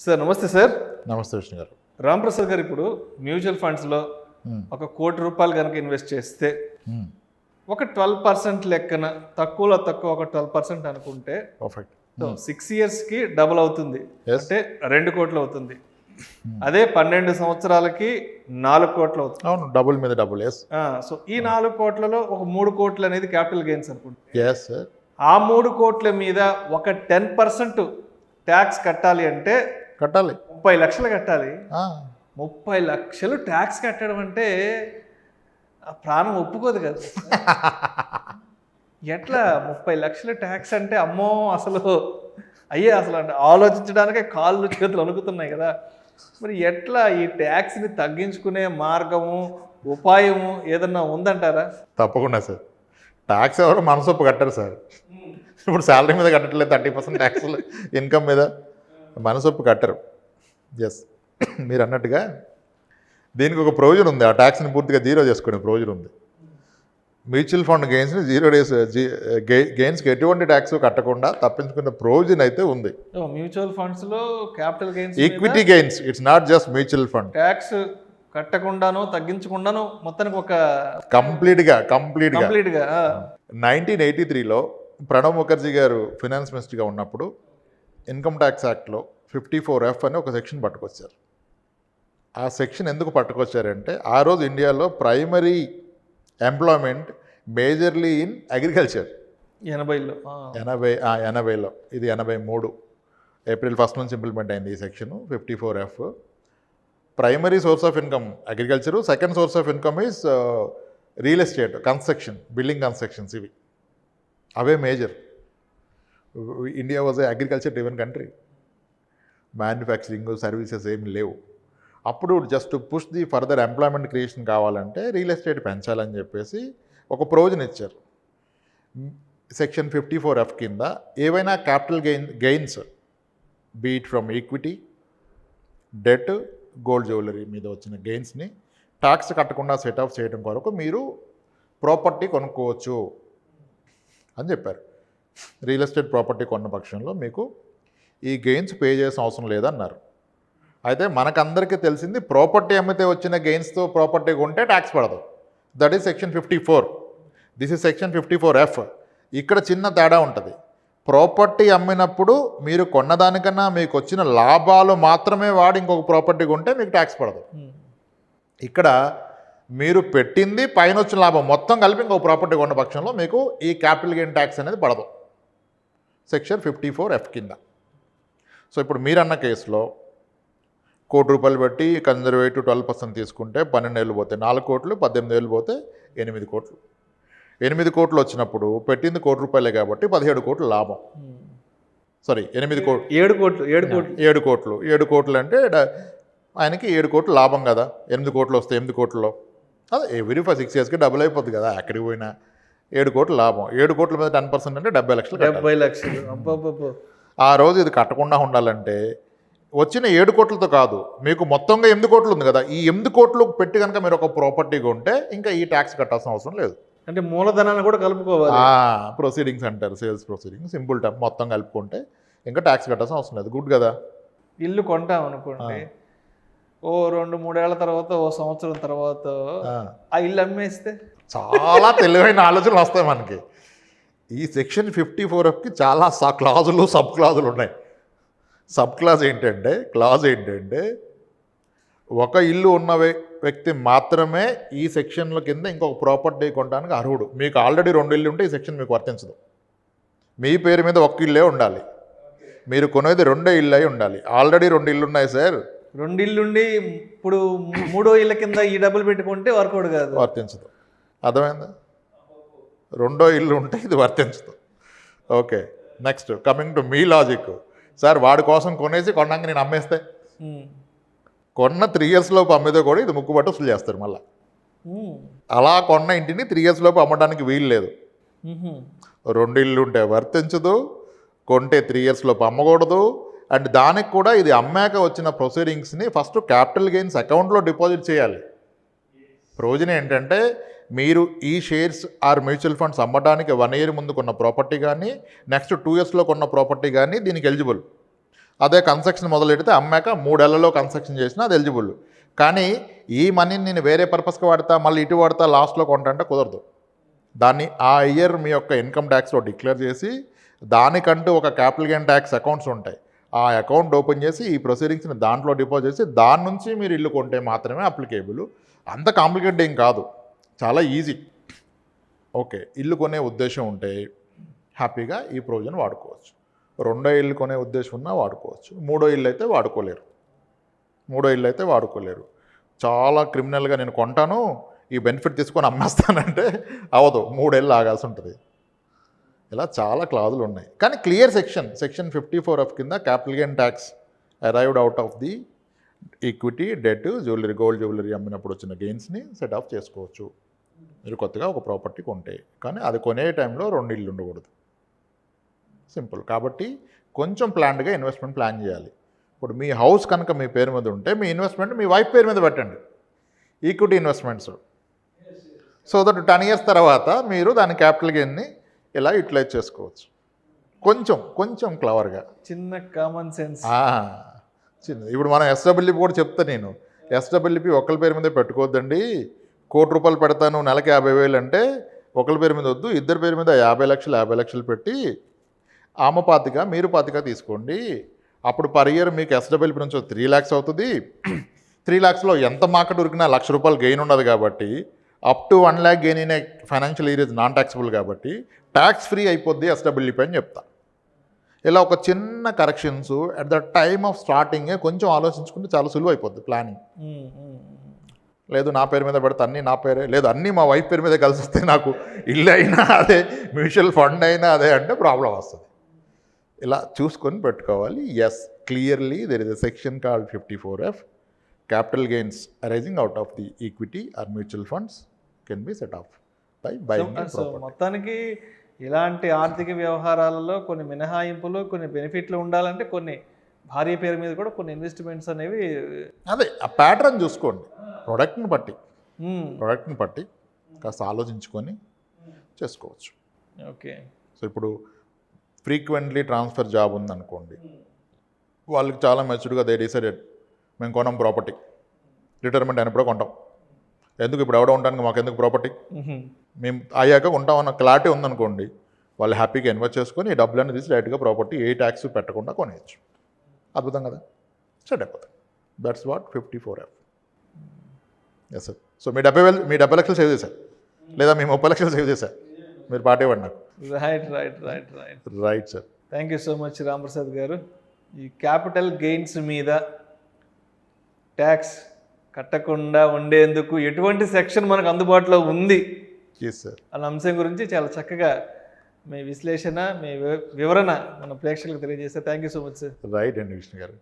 Sir నమస్తే sir. నమస్తే విష్ణు గారు. రాంప్రసాద్ గారు, ఇప్పుడు మ్యూచువల్ ఫండ్స్లో ₹1,00,00,000 కనుక ఇన్వెస్ట్ చేస్తే ఒక 12% లెక్కన తక్కువలో తక్కువ ఒక 12% అనుకుంటే పర్ఫెక్ట్. 6 ఇయర్స్కి డబుల్ అవుతుంది. అంటే 2 కోట్లు అవుతుంది. అదే 12 సంవత్సరాలకి 4 కోట్లు అవుతుంది. అవును, డబుల్ మీద డబుల్. ఎస్. సో ఈ 4 కోట్లలో ఒక 3 కోట్లు అనేది క్యాపిటల్ గెయిన్స్ అనుకుంటే, ఎస్ సార్. ఆ 3 కోట్ల మీద ఒక 10% ట్యాక్స్ కట్టాలి అంటే కట్టాలి. 30 లక్షలు కట్టాలి. 30 లక్షలు ట్యాక్స్ కట్టడం అంటే ఆ ప్రాణం ఒప్పుకోదు కదా. ఎట్లా 30 లక్షలు ట్యాక్స్ అంటే అమ్మో, అసలు అసలు అంటే ఆలోచించడానికే కాళ్ళు చేతులు వణుకుతున్నాయి కదా. మరి ఎట్లా ఈ ట్యాక్స్ని తగ్గించుకునే మార్గము, ఉపాయము ఏదన్నా ఉందంటారా? తప్పకుండా సార్. ట్యాక్స్ ఎవరు మనసొప్పు కట్టారు సార్. ఇప్పుడు శాలరీ మీద కట్టట్లేదు 30% ట్యాక్స్, ఇన్కమ్ మీద మనసొప్పు కట్టరు. ఎస్, మీరు అన్నట్టుగా దీనికి ఒక ప్రొవిజన్ ఉంది. ఆ ట్యాక్స్ని పూర్తిగా జీరో చేసుకునే ప్రొవిజన్ ఉంది. మ్యూచువల్ ఫండ్ గెయిన్స్ని 0 days గెయిన్స్కి ఎటువంటి ట్యాక్స్ కట్టకుండా తప్పించుకునే ప్రొవిజన్ అయితే ఉంది. మ్యూచువల్ ఫండ్స్లో capital gains, equity gains, it's not just mutual fund. Tax కట్టకుండాను తగ్గించకుండాను మొత్తానికి ఒక కంప్లీట్గా 1983లో ప్రణబ్ ముఖర్జీ గారు ఫినాన్స్ మినిస్టర్గా ఉన్నప్పుడు ఇన్కమ్ ట్యాక్స్ యాక్ట్లో 54F అని ఒక సెక్షన్ పట్టుకొచ్చారు. ఆ సెక్షన్ ఎందుకు పట్టుకొచ్చారంటే, ఆ రోజు ఇండియాలో primary employment majorly in agriculture. 80లో ఇది 83 April 1 నుంచి ఇంప్లిమెంట్ అయింది ఈ section 54F. Primary source of income agriculture, second source of income is real estate, construction, building constructions. ఇవి అవే మేజర్. India was a agriculture driven country. Manufacturing, services ఏమి లేవు. అప్పుడు just push the further employment creation కావాలంటే real estate పెంచాలని చెప్పేసి ఒక ప్రొవిజన్ ఇచ్చారు. సెక్షన్ 54F కింద ఏవైనా capital gains beat from equity, debt, gold jewellery మీద వచ్చిన గెయిన్స్ని ట్యాక్స్ కట్టకుండా సెట్ ఆఫ్ చేయడం కొరకు మీరు ప్రాపర్టీ కొనుక్కోవచ్చు అని చెప్పారు. రియల్ ఎస్టేట్ ప్రాపర్టీ కొన్న పక్షంలో మీకు ఈ గెయిన్స్ పే చేసిన అవసరం లేదన్నారు. అయితే మనకందరికీ తెలిసింది, ప్రాపర్టీ అమ్మితే వచ్చిన గెయిన్స్తో ప్రాపర్టీ కొంటే ట్యాక్స్ పడదు. That is section 54. This is section 54F. ఇక్కడ చిన్న తేడా ఉంటుంది. ప్రాపర్టీ అమ్మినప్పుడు మీరు కొన్నదానికన్నా మీకు వచ్చిన లాభాలు మాత్రమే వాడి ఇంకొక ప్రాపర్టీ కొంటే మీకు ట్యాక్స్ పడదు. ఇక్కడ మీరు పెట్టింది పైన వచ్చిన లాభం మొత్తం కలిపి ఇంకొక ప్రాపర్టీ కొన్న పక్షంలో మీకు ఈ క్యాపిటల్ గెయిన్ ట్యాక్స్ అనేది పడదు సెక్షన్ 54F కింద. సో ఇప్పుడు మీరన్న కేసులో ₹1,00,00,000 పెట్టి కన్జర్వేటివ్ 12% తీసుకుంటే 12 ఏళ్ళు పోతే 4 కోట్లు, 18 ఏళ్ళు పోతే 8 కోట్లు. 8 కోట్లు వచ్చినప్పుడు పెట్టింది ₹1,00,00,000 కాబట్టి 17 కోట్లు లాభం. సారీ, 8 కోట్లు, 7 కోట్లు అంటే ఆయనకి 7 కోట్లు లాభం కదా. 8 కోట్లు వస్తే 8 కోట్లలో అదే ఎవ్రీ 6 yearsకి డబుల్ అయిపోద్ది కదా. అక్కడికి పోయినా 7 కోట్లు లాభం. 7 కోట్ల మీద 10% అంటే 70 లక్షలు. ఆ రోజు ఇది కట్టకుండా ఉండాలంటే వచ్చిన 7 కోట్లతో కాదు, మీకు మొత్తంగా 8 కోట్లు ఉంది కదా, ఈ 8 కోట్లు పెట్టి కనుక మీరు ఒక ప్రాపర్టీ కొంటే ఇంకా ఈ ట్యాక్స్ కట్టాల్సిన అవసరం లేదు. అంటే మూలధనాన్ని కూడా కలుపుకోవాలి. ప్రొసీడింగ్స్ అంటారు, సేల్స్ ప్రొసీడింగ్స్, సింపుల్ టర్మ్ మొత్తం కలుపుకుంటే ఇంకా ట్యాక్స్ కట్టాల్సిన అవసరం లేదు. గుడ్ కదా. ఇల్లు కొంటాం అనుకోండి, ఓ 2-3 ఏళ్ల తర్వాత, ఓ సంవత్సరం తర్వాత ఆ ఇల్లు అమ్మేస్తే చాలా తెలివైన ఆలోచనలు వస్తాయి మనకి. ఈ సెక్షన్ 54Fకి చాలా క్లాజులు, సబ్ క్లాజులు ఉన్నాయి. సబ్ క్లాజ్ ఏంటంటే, ఒక ఇల్లు ఉన్న వ్యక్తి మాత్రమే ఈ సెక్షన్ల కింద ఇంకొక ప్రాపర్టీ కొనడానికి అర్హుడు. మీకు ఆల్రెడీ 2 ఇల్లు ఉంటే ఈ సెక్షన్ మీకు వర్తించదు. మీ పేరు మీద 1 ఇల్లే ఉండాలి. మీరు కొనేది 2 ఇల్లు అయి ఉండాలి. ఆల్రెడీ 2 ఇల్లు ఉన్నాయి సార్, 2 ఇల్లుండి ఇప్పుడు 3వ ఇళ్ళ కింద ఈ డబ్బులు పెట్టుకుంటే వర్కౌట్ కాదు, వర్తించదు. అర్థమైందా? 2వ ఇల్లు ఉంటే ఇది వర్తించదు. Okay, next coming to me logic. Sir వాడి కోసం కొన్నాక నేను అమ్మేస్తే, కొన్న 3 years లోపు అమ్మేదో కూడా ఇది ముక్కుబట్టు వసూలు చేస్తారు మళ్ళీ. అలా కొన్న ఇంటిని 3 years లోపు అమ్మడానికి వీలు లేదు. 2 ఇల్లు ఉంటే వర్తించదు, కొంటే 3 years లోపు అమ్మకూడదు. అండ్ దానికి కూడా ఇది అమ్మాక వచ్చిన ప్రొసీడింగ్స్ని ఫస్ట్ క్యాపిటల్ గెయిన్స్ అకౌంట్లో డిపాజిట్ చేయాలి. ప్రయోజనం ఏంటంటే, మీరు ఈ షేర్స్ ఆర్ మ్యూచువల్ ఫండ్స్ అమ్మడానికి 1 year ముందు కొన్న ప్రాపర్టీ కానీ, నెక్స్ట్ 2 yearsలో కొన్న ప్రాపర్టీ కానీ దీనికి ఎలిజిబుల్. అదే కన్స్ట్రక్షన్ మొదలెడితే అమ్మాక 3 ఏళ్లలో కన్స్ట్రక్షన్ చేసినా అది ఎలిజిబుల్. కానీ ఈ మనీని నేను వేరే పర్పస్కి వాడతా, మళ్ళీ ఇటు వాడతా, లాస్ట్లో కొంటా అంటే కుదరదు. దాన్ని ఆ ఇయర్ మీ యొక్క ఇన్కమ్ ట్యాక్స్లో డిక్లేర్ చేసి దానికంటూ ఒక క్యాపిటల్ గెయిన్ ట్యాక్స్ అకౌంట్స్ ఉంటాయి. ఆ అకౌంట్ ఓపెన్ చేసి ఈ ప్రొసీడింగ్స్ని దాంట్లో డిపాజిట్ చేసి దాని నుంచి మీరు ఇల్లు కొంటే మాత్రమే అప్లికేబుల్. అంత కాంప్లికేటెడ్ ఏం కాదు, చాలా ఈజీ. ఓకే, ఇల్లు కొనే ఉద్దేశం ఉంటే హ్యాపీగా ఈ ప్రొవిజన్ వాడుకోవచ్చు. రెండో ఇల్లు కొనే ఉద్దేశం ఉన్నా వాడుకోవచ్చు. మూడో ఇల్లు అయితే వాడుకోలేరు. చాలా క్రిమినల్గా నేను కొంటాను, ఈ బెనిఫిట్ తీసుకొని అమ్మేస్తానంటే అవదు, 3 ఏళ్ళు ఆగాల్సి ఉంటుంది. ఇలా చాలా క్లాజులు ఉన్నాయి. కానీ క్లియర్ సెక్షన్ 54F కింద capital gain tax arrived out of the equity, debt, jewellery, gold jewellery అమ్మినప్పుడు వచ్చిన గెయిన్స్ని సెట్ ఆఫ్ చేసుకోవచ్చు మీరు కొత్తగా ఒక ప్రాపర్టీ కొంటే. కానీ అది కొనే టైంలో 2 ఇళ్ళు ఉండకూడదు. సింపుల్. కాబట్టి కొంచెం ప్లాన్డ్గా ఇన్వెస్ట్మెంట్ ప్లాన్ చేయాలి. ఇప్పుడు మీ హౌస్ కనుక మీ పేరు మీద ఉంటే మీ ఇన్వెస్ట్మెంట్ మీ వైఫ్ పేరు మీద పెట్టండి, equity investments. So that 10 years తర్వాత మీరు దాని క్యాపిటల్ గెయిన్ని ఇలా యూటిలైజ్ చేసుకోవచ్చు. కొంచెం క్లవర్గా, చిన్న కామన్ సెన్స్. ఇప్పుడు మనం ఎస్డబ్ల్యూపీ కూడా చెప్తా నేను, ఎస్డబ్ల్యూపీ ఒకరి పేరు మీదే పెట్టుకోవద్దండి. ₹1,00,00,000 పెడతాను, నెలకి 50,000 అంటే ఒకరి పేరు మీద వద్దు, ఇద్దరి పేరు మీద 50 లక్షలు పెట్టి ఆమె 25 మీరు 25 తీసుకోండి. అప్పుడు పర్ ఇయర్ మీకు ఎస్డబ్ల్యూపీ నుంచి 3 lakhs అవుతుంది. 3 lakhsలో ఎంత మార్కెట్ ఉరికినా ₹1,00,000 గెయిన్ ఉండదు. కాబట్టి అప్ టు 1 lakh గెయిన్ అయిన financial year is non taxable. కాబట్టి ట్యాక్స్ ఫ్రీ అయిపోద్ది ఎస్డబ్ల్యూపీ అని చెప్తా. ఇలా ఒక చిన్న corrections at the time of స్టార్టింగే కొంచెం ఆలోచించుకుంటే చాలా సులువు అయిపోద్ది ప్లానింగ్. లేదు నా పేరు మీద పెడితే అన్నీ నా పేరే, లేదు అన్నీ మా వైఫ్ పేరు మీద కలిసి వస్తే నాకు ఇల్లు అయినా అదే, మ్యూచువల్ ఫండ్ అయినా అదే అంటే ప్రాబ్లం వస్తుంది. ఇలా చూసుకొని పెట్టుకోవాలి. Yes, clearly there is a section called 54F, capital gains arising out of the equity or mutual funds can be set off by buying. So మొత్తానికి ఇలాంటి ఆర్థిక వ్యవహారాలలో కొన్ని మినహాయింపులు, కొన్ని బెనిఫిట్లు ఉండాలంటే కొన్ని భార్య పేరు మీద కూడా కొన్ని ఇన్వెస్ట్మెంట్స్ అనేవి, అదే ఆ ప్యాటర్న్ చూసుకోండి. ప్రోడక్ట్ని బట్టి కాస్త ఆలోచించుకొని చేసుకోవచ్చు. ఓకే. సో ఇప్పుడు ఫ్రీక్వెంట్లీ ట్రాన్స్ఫర్ జాబ్ ఉందనుకోండి, వాళ్ళకి చాలా మెచ్యూర్డ్గా దే డిసైడెడ్ మేము కొనం ప్రాపర్టీ, రిటైర్మెంట్ అయినప్పుడు కొంటాం. ఎందుకు ఇప్పుడు ఎవడో ఉండడానికి మాకు ఎందుకు ప్రాపర్టీ, మేము అయ్యాక ఉంటామన్న క్లారిటీ ఉందనుకోండి, వాళ్ళు హ్యాపీగా ఇన్వెస్ట్ చేసుకొని ఈ డబ్బులన్నీ తీసి డైరెక్ట్గా ప్రాపర్టీ ఏ ట్యాక్స్ పెట్టకుండా కొనేయచ్చు. అద్భుతం కదా, సెట్ అయిపోతుంది. That's what 54F. Yes sir. So మీ 70 లక్షలు సేవ్ చేశారు, లేదా మీ 30 లక్షలు సేవ్ చేశారు, మీరు పార్టీ ఇవ్వండి నాకు. Right sir. Thank you so much Ramprasad గారు. ఈ క్యాపిటల్ గెయిన్స్ మీద ట్యాక్స్ కట్టకుండా ఉండేందుకు ఎటువంటి సెక్షన్ మనకు అందుబాటులో ఉంది అన్న అంశం గురించి చాలా చక్కగా మీ విశ్లేషణ, మీ వివరణ మన ప్రేక్షకులకు తెలియజేస్తారు. Thank you so much sir. Right అండి విష్ణు గారు.